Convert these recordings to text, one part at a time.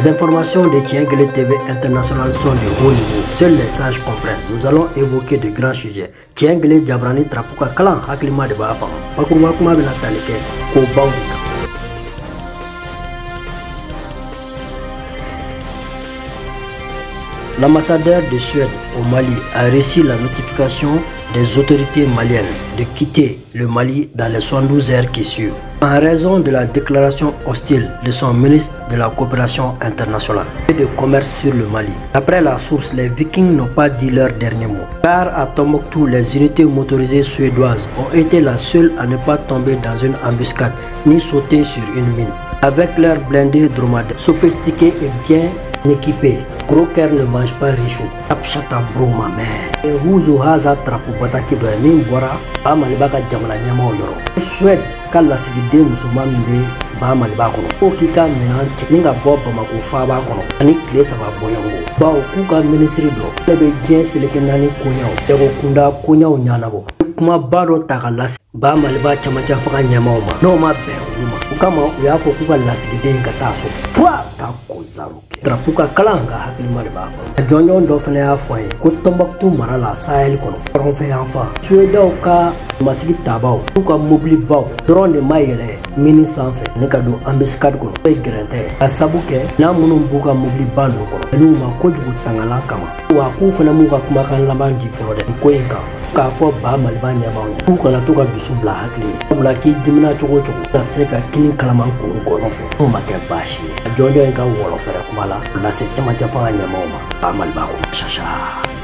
Les informations de Tienguele TV International sont de haut niveau. Seuls les sages comprennent. Nous allons évoquer de grands sujets. Tienguele Jabrani Trapuka Kalan Haklima de Bafa. Pakuruma Kuma Benataleke. Kobaouika. L'ambassadeur de Suède au Mali a reçu la notification des autorités maliennes de quitter le Mali dans les 72 heures qui suivent, en raison de la déclaration hostile de son ministre de la coopération internationale et de commerce sur le Mali. D'après la source, les Vikings n'ont pas dit leur dernier mot, car à Tombouctou, les unités motorisées suédoises ont été la seule à ne pas tomber dans une embuscade ni sauter sur une mine. Avec leurs blindés dromadaires sophistiqués et bien équipés, gros cœur ne mange pas richou. Tapchata bro ma mère. Et Huzo Haza Trapu Bataki do Min Bora, Bamalibaka Jamala Nyama Yoro. Suède, Kala Sigide Musulman be Bamalibako. Okika Minanche, Ninga Bob Bamako Faba Kono, Ani Klesa Boyango. Bao Kuka Ministry do, Lebe Jens Lekenani Kunyao, Ego Kunda Kunyao Nyanabo. Kuma Baro Takalas, Bamaliba Chamacha Faka Nyamauma. No ma be Uma. Ukama Uyafo Kuka Lasigide Kataso. Pwa Tako Zaruke. Trapuka Kalanga Hakilima de Bafa. Jonyon Dofene Afoy, Kotombaktu Marala Sahel Kono. Ronfe Anfa. Sueda Oka Masigi Tabao. Tuka Mobili Bao. Drone de Mayele. Mini Sanfe. Nekado Ambiscad Kono. Grente. Asabuke. Namunum Buka Mobili Bando Kono. Enuma Kojugu Tangala Kama. Waku Fenamuka Kumakan Lamandi Flode. Koenka. K'a fɔ ba maliba ɲɛmaw k'u kana to ka dusu bila hakili sabula k'i dimina cogo cogo ka se ka kini kalaman k'o gɔnɔ fɛ n'o ma kɛ baasi ye a jɔnjɔn in ka wɔlɔ fɛrɛ kuma la lase camancɛ fanga ɲɛmaw ma ba maliba ko chacha.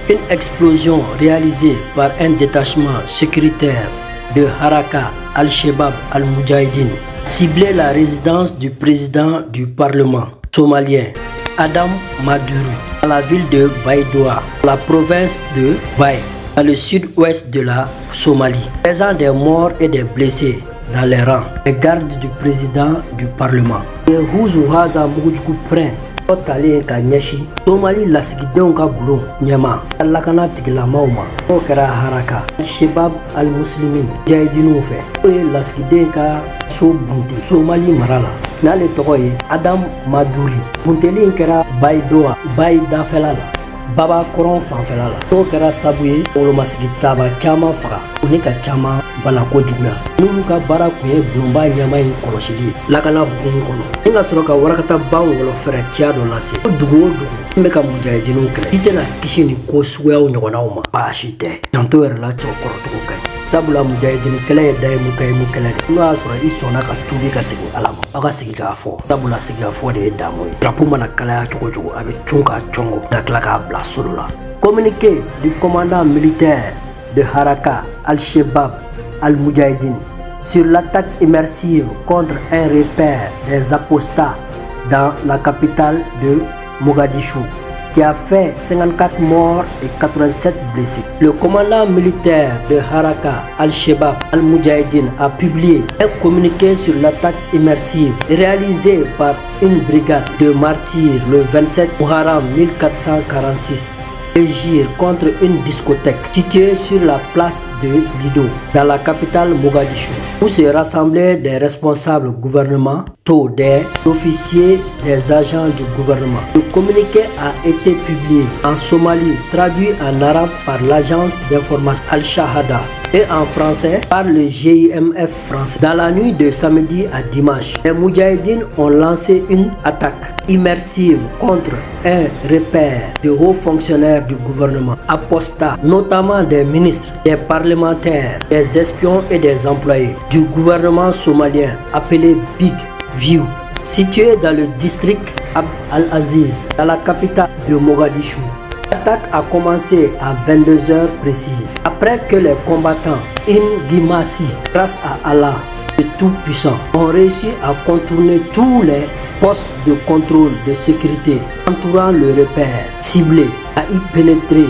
Une explosion réalisée par un détachement sécuritaire de Haraka al-Shebab al-Moudjahidine ciblait la résidence du président du parlement somalien Adam Maduru à la ville de Baidoa, la province de Baï, dans le sud-ouest de la Somalie, faisant des morts et des blessés dans les rangs. Les gardes du président du parlement. Et Huzu Haza Moujkou Pren, Otali Kanyeshi, Somali Lasigidon Kabulon, Nyama, Lakana Tigilamauma, Okara Haraka, Shebab al-Muslimin, Jaidinoufe, et Laskidenka Sobunti, Somali Marala. Nale Tokoye, Adam Maduri, Punteli Kera Baidoa, Baida Felala. Baba Koron fanfɛla la n'o kɛra sabu ye wolomasigi taba caman faga u ni ka caman bala kojuguya n'olu ka baara kun ye bulonba ɲɛma in kɔlɔsili lakana hukumu kɔnɔ ni ka sɔrɔ ka warakata ban wɔlɔ fɛrɛ ciya dɔ lase ko dugu o dugu n bɛ ka mujahidiniw kɛlɛ i tɛna kisi ni ko suguyaw ɲɔgɔnnaw ma baasi tɛ janto yɛrɛ la cɛkɔrɔcogo ka ɲi sabula mujahidini kɛlɛ ye dayimu kɛlɛ de n'o y'a sɔrɔ i sɔnna ka tuubi ka segin ala ma aw ka sigi k'a fɔ sabula sigi k'a fɔ de ye damu ye drapeau mana kalaya cogo cogo a bɛ cun k'a cɔngɔ ka tila k'a bila solo la. Communiqué du commandant militaire de Haraka al-Shebab al-Moudjahidine sur l'attaque immersive contre un repère des apostats dans la capitale de Mogadiscio qui a fait 54 morts et 87 blessés. Le commandant militaire de Haraka al-Shebab al-Moudjahidine a publié un communiqué sur l'attaque immersive réalisée par une brigade de martyrs le 27 Muharram 1446. Agir contre une discothèque située sur la place de Lido dans la capitale Mogadiscio où se rassemblaient des responsables gouvernementaux, des officiers, des agents du gouvernement. Le communiqué a été publié en Somalie, traduit en arabe par l'agence d'information Al-Shahada et en français par le GIMF français. Dans la nuit de samedi à dimanche, les Moudjahidines ont lancé une attaque immersive contre un repère de hauts fonctionnaires du gouvernement, apostats, notamment des ministres, des parlementaires, des espions et des employés du gouvernement somalien appelé Big View, situé dans le district Abd al-Aziz, dans la capitale de Mogadiscio. L'attaque a commencé à 22 h précises, après que les combattants Indimasi, grâce à Allah, le Tout-Puissant, ont réussi à contourner tous les postes de contrôle de sécurité entourant le repère, ciblé, à y pénétrer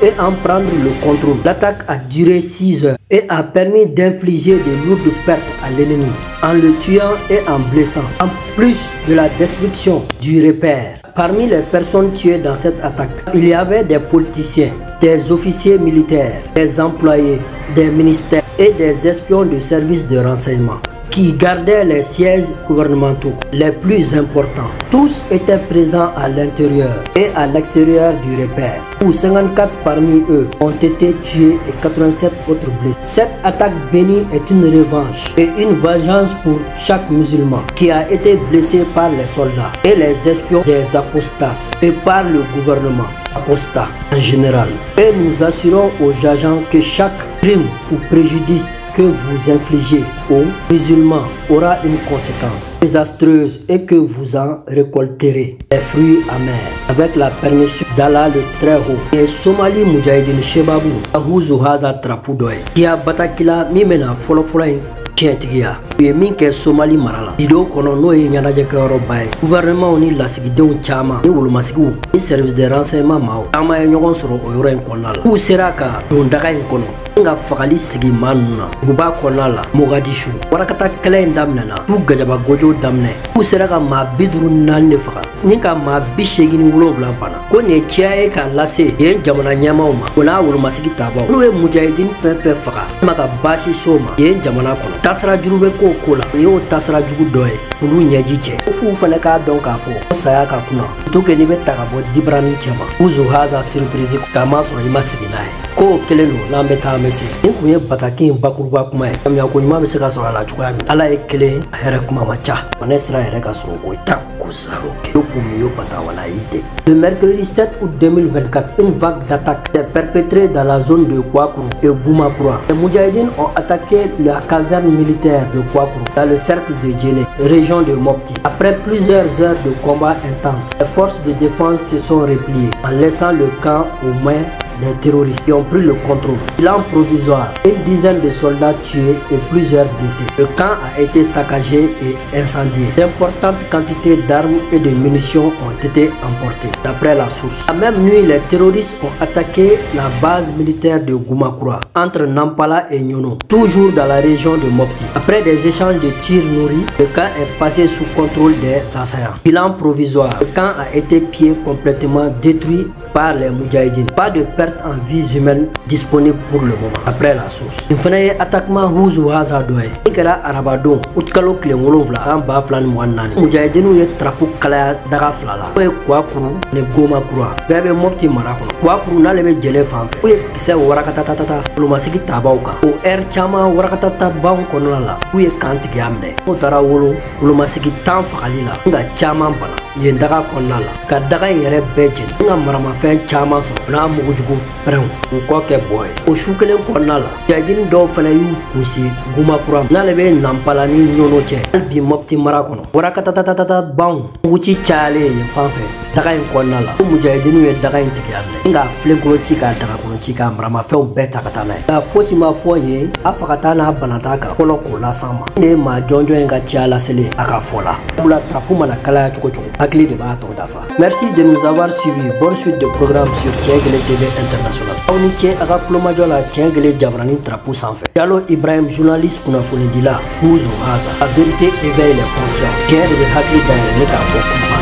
et en prendre le contrôle. L'attaque a duré 6 heures et a permis d'infliger de lourdes pertes à l'ennemi en le tuant et en blessant, en plus de la destruction du repère. Parmi les personnes tuées dans cette attaque, il y avait des politiciens, des officiers militaires, des employés, des ministères et des espions de services de renseignement. qui gardaient les sièges gouvernementaux les plus importants. Tous étaient présents à l'intérieur et à l'extérieur du repère, où 54 parmi eux ont été tués et 87 autres blessés. Cette attaque bénie est une revanche et une vengeance pour chaque musulman qui a été blessé par les soldats et les espions des apostats et par le gouvernement apostat en général. Et nous assurons aux agents que chaque crime ou préjudice que vous infligez aux musulmans aura une conséquence désastreuse et que vous en récolterez les fruits amers avec la permission d'Allah le très haut. Et Somali Mujahideen Shebabu Ahuzu Haza Trapudoy qui a batakila mimena folofolain tiɲɛtigiya u ye min kɛ Somali mara la dido kɔnɔ n'o ye ɲɛnajɛkɛyɔrɔba ye gouvernement ni lasigidenw caman ni wolomasigiw ni service de renseignement maaw caman ye ɲɔgɔn sɔrɔ o yɔrɔ in kɔnɔna la k'u sera ka don daga in kɔnɔ nga fagali sigi maa ninnu na duguba kɔnɔna la Mogadishu warakata kɛlɛ in daminɛna tu gajaba gojo daminɛ k'u sera ka maa 54 de faga ni ka maa 87 bana ko nin ye ciya ye k'a lase yen jamana ɲɛmaw ma o n'a wolomasigi taabaw n'u ye mujahidin fɛn fɛn faga ma ka baasi so ma yen jamana kɔnɔ tasira juru bɛ k'o ko la o y'o tasira jugu dɔ ye olu ɲɛji cɛ f'u fana k'a dɔn k'a fɔ ko saya ka kunna to que n'i bɛ ta ka bɔ dibarani cɛ ma Uzu Haza surprise k'a ma sɔrɔ i ma sigi n'a ye ko kelen don n'an bɛ taa an bɛ se nin kun ye bataki in bakuruba kuma ye faamuya ko ɲuman bɛ se ka sɔrɔ a la cogoya min Ala ye kelen a hɛrɛ kuma ma ca ne sira yɛrɛ ka sɔrɔ ko ta ko saro kɛ yo bata wala yite. Le mercredi 7 août 2024 une vague d'attaques s'est perpétrée dans la zone de Kouakourou et Boumakura. Les Moudjahidines ont attaqué la caserne militaire de Kouakourou dans le cercle de Djéné, région de Mopti. Après plusieurs heures de combats intenses, les forces de défense se sont repliées en laissant le camp aux mains des terroristes qui ont pris le contrôle. Bilan provisoire, une dizaine de soldats tués et plusieurs blessés. Le camp a été saccagé et incendié. D'importantes quantités d'armes et de munitions ont été emportées, d'après la source. La même nuit, les terroristes ont attaqué la base militaire de Goumakura, entre Nampala et Nyono, toujours dans la région de Mopti. Après des échanges de tirs nourris, le camp est passé sous contrôle des assaillants. Bilan provisoire, le camp a été pillé complètement détruit par les Moudjahidines. Pas de perte en vies humaines disponible pour le moment, après la source. Il fallait attaquement Uzu Haza doye. Ikera Arabadon, Utkalo Klengolovla, en Baflan Mouanani. Moudjahidines ye trapu kalaya daga flala. Oye Kouakourou, ne Gomakura. Bebe Mopti Marakon. Kouakourou na lebe jele fanfe. Oye kise warakatatatata. Lumasigi tabauka. O chama warakatata baun konala. Oye kantigi amne. Otara wolo, lumasigi tan fakalila. Nga chama bana. Yen daga konala. Ka daga yere bejen. Nga marama fɛn caman sɔrɔ n'a mugujugu pɛrɛnw u kɔ kɛ bɔ ye o su kelen kɔnɔna la Mujahideen dɔw fana y'u kunsi Goumakura n'ale bɛ Nampala ni Nyono cɛ hali bi Mopti mara kɔnɔ warakatatatata banw muguci cayalen yen fan fɛ daga in kɔnɔna la ko Mujahideen ye daga in tigɛ a minɛ nka filenkolo ci k'a daga kɔnɔ ci k'a maramafɛnw bɛɛ ta ka taa n'a ye nka fosi ma fɔ ye a fagata n'a banata kan kɔnɔ k'o las'an ma ne ye maa jɔnjɔn in ka ciya laselen a ka fɔ la sabula tapu mana kalaya cogo cogo hakili de b'a tɔgɔ dafa. Merci de nous avoir suivis. Bonne suite de programme sur Tiengele TV International. Aw ni ce a ka kulomajɔ la Tiengele jabarani trapu sanfɛ. Jalo Ibrahim journaliste kunnafonidila Uzu Haza. La vérité éveille les consciences. Tiɲɛ de bɛ hakili dayɛlɛ ne k'a bɔ kuma.